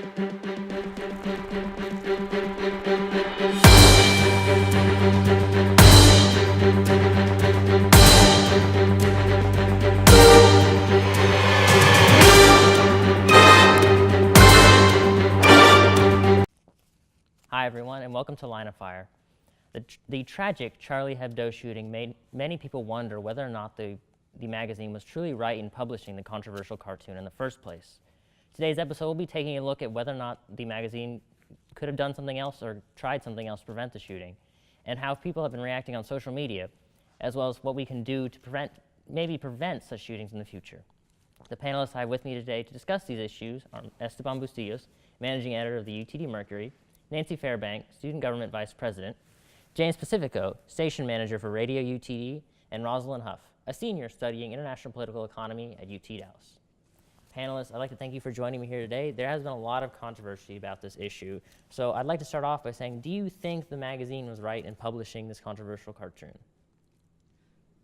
Hi everyone, and welcome to Line of Fire. The tragic Charlie Hebdo shooting made many people wonder whether or not the magazine was truly right in publishing the controversial cartoon in the first place. Today's episode will be taking a look at whether or not the magazine could have done something else or tried something else to prevent the shooting, and how people have been reacting on social media, as well as what we can do to maybe prevent such shootings in the future. The panelists I have with me today to discuss these issues are Esteban Bustillos, Managing Editor of the UTD Mercury, Nancy Fairbank, Student Government Vice President, James Pacifico, Station Manager for Radio UTD, and Rosalind Huff, a senior studying international political economy at UT Dallas. Panelists, I'd like to thank you for joining me here today. There has been a lot of controversy about this issue, so I'd like to start off by saying, do you think the magazine was right in publishing this controversial cartoon?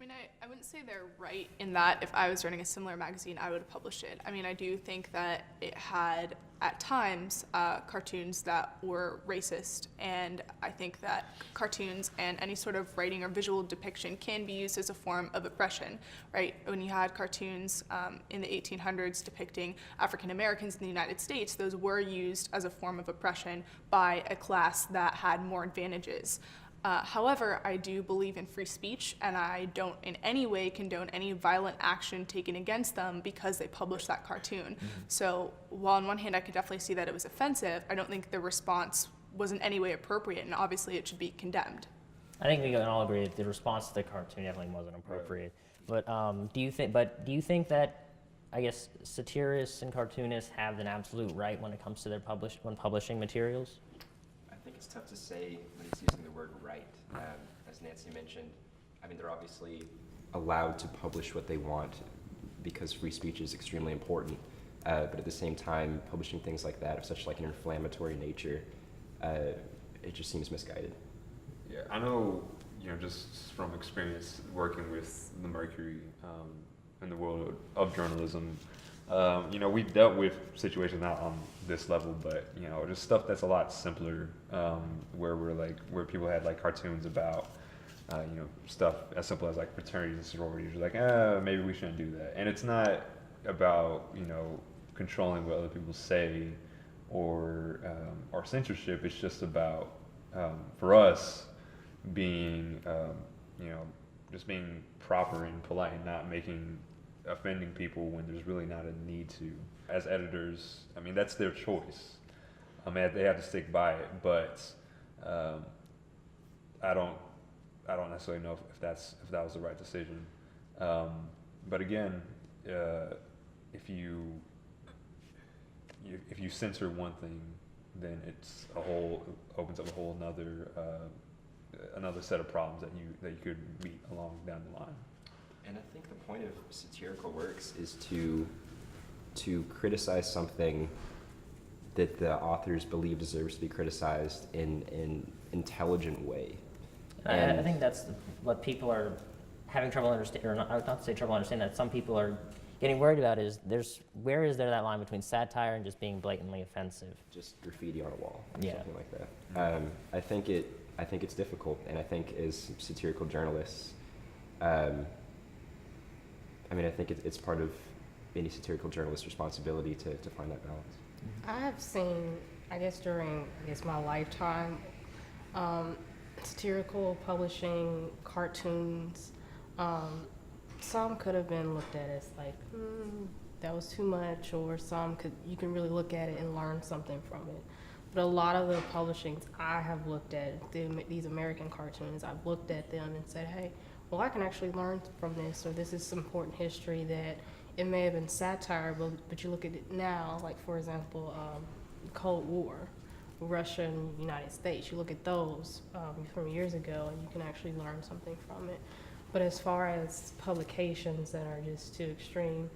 I mean, I wouldn't say they're right in that if I was running a similar magazine, I would have published it. I mean, I do think that it had, at times, cartoons that were racist, and I think that cartoons and any sort of writing or visual depiction can be used as a form of oppression, right? When you had cartoons in the 1800s depicting African Americans in the United States, those were used as a form of oppression by a class that had more advantages. However, I do believe in free speech, and I don't in any way condone any violent action taken against them because they published that cartoon. Mm-hmm. So while on one hand I could definitely see that it was offensive, I don't think the response was in any way appropriate, and obviously it should be condemned. I think we can all agree that the response to the cartoon definitely wasn't appropriate. But do you think that, I guess, satirists and cartoonists have an absolute right when it comes to when publishing materials? I think it's tough to say when he's using the word right. As Nancy mentioned, I mean, they're obviously allowed to publish what they want because free speech is extremely important. But at the same time, publishing things like that of such like an inflammatory nature, it just seems misguided. Yeah, I know, just from experience working with the Mercury in the world of journalism, we've dealt with situations not on this level, but just stuff that's a lot simpler, where people had like cartoons about stuff as simple as like fraternities and sororities. You're like, maybe we shouldn't do that. And it's not about controlling what other people say or censorship. It's just about for us being just being proper and polite and not offending people when there's really not a need to. As editors, I mean, that's their choice. I mean, they have to stick by it, but I don't necessarily know if that was the right decision. But again, if you censor one thing, then opens up a whole another set of problems that you could meet along down the line. And I think the point of satirical works is to criticize something that the authors believe deserves to be criticized in an intelligent way. I think that's what people are having trouble understanding, or not to say trouble understanding, that some people are getting worried about is where is there that line between satire and just being blatantly offensive? Just graffiti on a wall, yeah. Something like that. I think it's difficult, and I think as satirical journalists, I think it's part of any satirical journalist's responsibility to find that balance. I have seen, during my lifetime, satirical publishing, cartoons. Some could have been looked at as like, that was too much, or you can really look at it and learn something from it. But a lot of the publishings I have looked at, these American cartoons, I've looked at them and said, hey, well, I can actually learn from this, or this is some important history that it may have been satire, but you look at it now, like, for example, Cold War, Russia and the United States. You look at those from years ago, and you can actually learn something from it. But as far as publications that are just too extreme,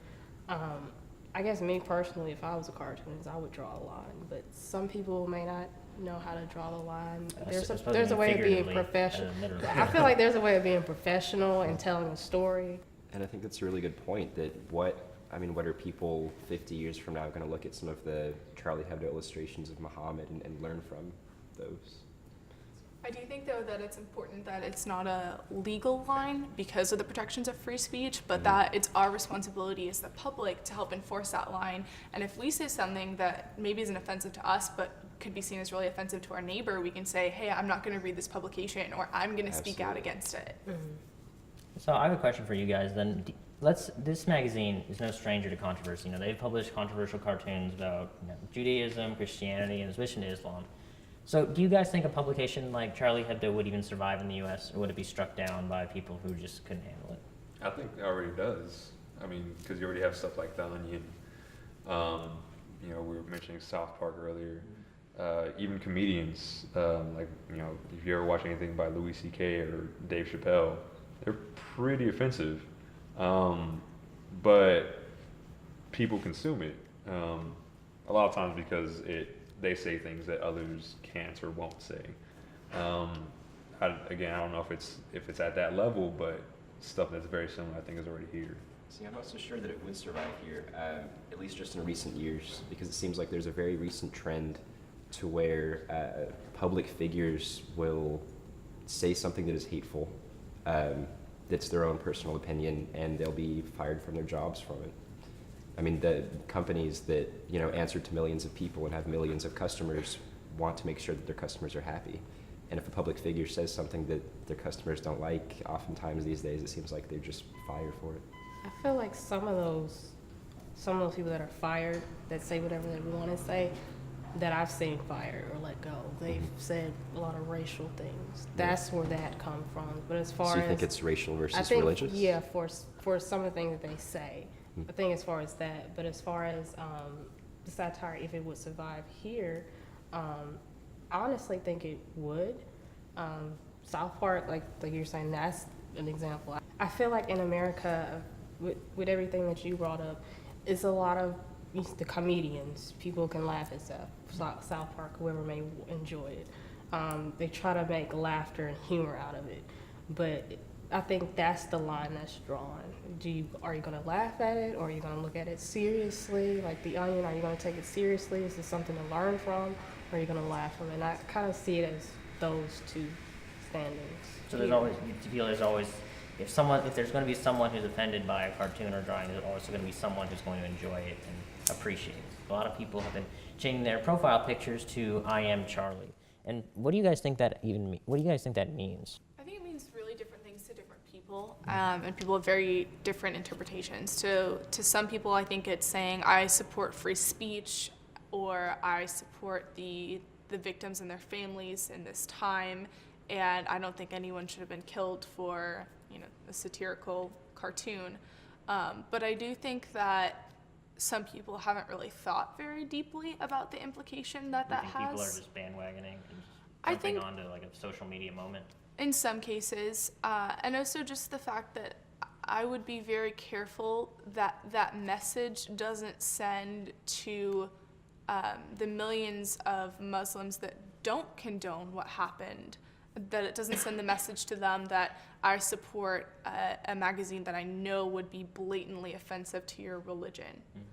I guess me personally, if I was a cartoonist, I would draw a line. But some people may not know how to draw the line. There's a way of being professional. I feel like there's a way of being professional and telling a story. And I think that's a really good point, that what I mean, what are people 50 years from now going to look at some of the Charlie Hebdo illustrations of Muhammad and learn from those? I do think, though, that it's important that it's not a legal line because of the protections of free speech, but that it's our responsibility as the public to help enforce that line. And if we say something that maybe isn't offensive to us, but could be seen as really offensive to our neighbor, we can say, hey, I'm not going to read this publication, or I'm going to speak out against it. So I have a question for you guys then. This magazine is no stranger to controversy. They've published controversial cartoons about Judaism, Christianity, and its mission to Islam. So do you guys think a publication like Charlie Hebdo would even survive in the U.S., or would it be struck down by people who just couldn't handle it? I think it already does. I mean, because you already have stuff like The Onion. We were mentioning South Park earlier. Even comedians, if you ever watch anything by Louis C.K. or Dave Chappelle, they're pretty offensive. But people consume it a lot of times because they say things that others can't or won't say. I don't know if it's at that level, but stuff that's very similar, I think, is already here. See, I'm not so sure that it would survive here, at least just in recent years, because it seems like there's a very recent trend to where public figures will say something that is hateful, that's their own personal opinion, and they'll be fired from their jobs from it. I mean, the companies that, answer to millions of people and have millions of customers want to make sure that their customers are happy. And if a public figure says something that their customers don't like, oftentimes these days it seems like they're just fired for it. I feel like some of those people that are fired, that say whatever they want to say, that I've seen fired or let go, they've said a lot of racial things. That's where that come from. But as far as, so you think it's racial versus I think, religious? Yeah, for some of the things that they say. I think as far as that, but as far as the satire, if it would survive here, I honestly think it would. South Park, like you're saying, that's an example. I feel like in America, with everything that you brought up, it's a lot of the comedians. People can laugh at South Park, whoever may enjoy it. They try to make laughter and humor out of it, but I think that's the line that's drawn. Are you going to laugh at it, or are you going to look at it seriously? Like The Onion, are you going to take it seriously? Is this something to learn from, or are you going to laugh from it? And I kind of see it as those two standings. So you feel there's always, if there's going to be someone who's offended by a cartoon or drawing, there's also going to be someone who's going to enjoy it and appreciate it. A lot of people have been changing their profile pictures to "I am Charlie." And what do you guys think that what do you guys think that means? I think it means really different things to different people, and people have very different interpretations. To some people, I think it's saying, I support free speech, or I support the victims and their families in this time, and I don't think anyone should have been killed for a satirical cartoon. But I do think that some people haven't really thought very deeply about the implication that Do you think has. people are just bandwagoning and I jumping think- onto like a social media moment? In some cases, and also just the fact that I would be very careful that that message doesn't send to the millions of Muslims that don't condone what happened, that it doesn't send the message to them that I support a magazine that I know would be blatantly offensive to your religion. Mm-hmm.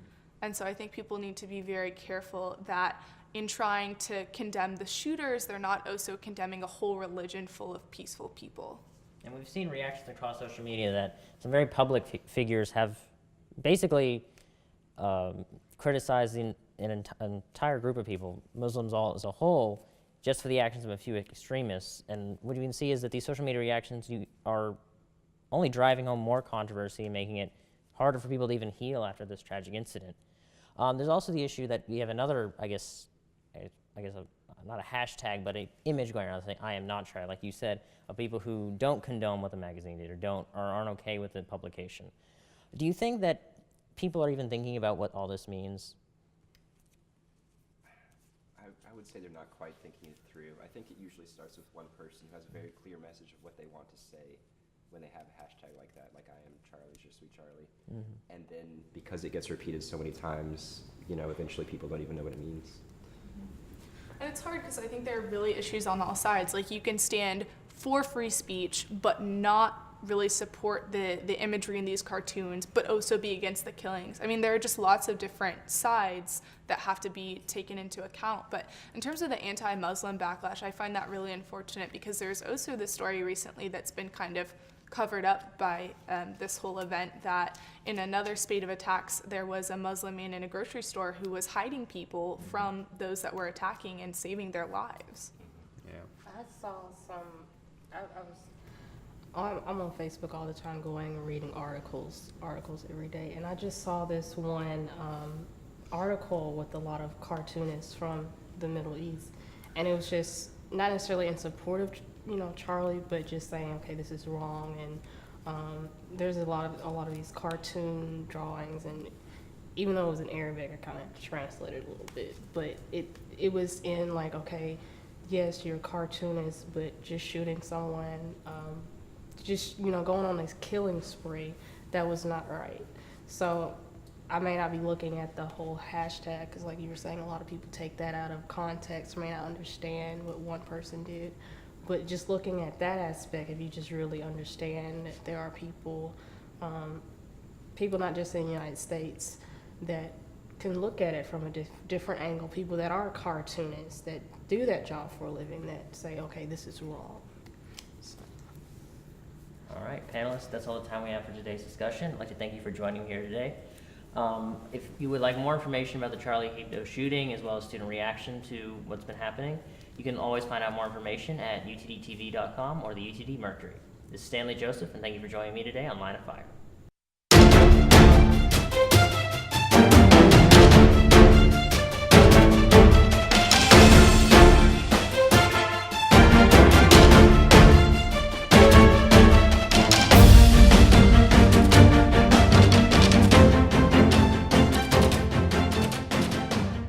And so I think people need to be very careful that in trying to condemn the shooters, they're not also condemning a whole religion full of peaceful people. And we've seen reactions across social media that some very public figures have basically criticizing an entire group of people, Muslims all as a whole, just for the actions of a few extremists. And what you can see is that these social media reactions are only driving home more controversy and making it harder for people to even heal after this tragic incident. There's also the issue that we have another, I guess not a hashtag, but an image going around saying, "I am not Charlie," like you said, of people who don't condone what the magazine did or aren't okay with the publication. Do you think that people are even thinking about what all this means? I would say they're not quite thinking it through. I think it usually starts with one person who has a very clear message of what they want to say when they have a hashtag like that, like "I am Charlie, je suis Charlie." Mm-hmm. And then because it gets repeated so many times, eventually people don't even know what it means. And it's hard because I think there are really issues on all sides. Like, you can stand for free speech, but not really support the imagery in these cartoons, but also be against the killings. I mean, there are just lots of different sides that have to be taken into account. But in terms of the anti-Muslim backlash, I find that really unfortunate because there's also this story recently that's been kind of covered up by this whole event, that in another spate of attacks, there was a Muslim man in a grocery store who was hiding people from those that were attacking and saving their lives. Yeah. I saw I'm on Facebook all the time, going and reading articles every day, and I just saw this one article with a lot of cartoonists from the Middle East, and it was just not necessarily in support of Charlie, but just saying, okay, this is wrong, and there's a lot of these cartoon drawings, and even though it was in Arabic, I kind of translated a little bit, but it was in like, okay, yes, you're a cartoonist, but just shooting someone, just going on this killing spree, that was not right. So I may not be looking at the whole hashtag, because like you were saying, a lot of people take that out of context, may not understand what one person did. But just looking at that aspect, if you just really understand that there are people not just in the United States, that can look at it from a different angle, people that are cartoonists, that do that job for a living, that say, okay, this is wrong. So. All right, panelists, that's all the time we have for today's discussion. I'd like to thank you for joining me here today. If you would like more information about the Charlie Hebdo shooting, as well as student reaction to what's been happening, you can always find out more information at utdtv.com or the UTD Mercury. This is Stanley Joseph, and thank you for joining me today on Line of Fire.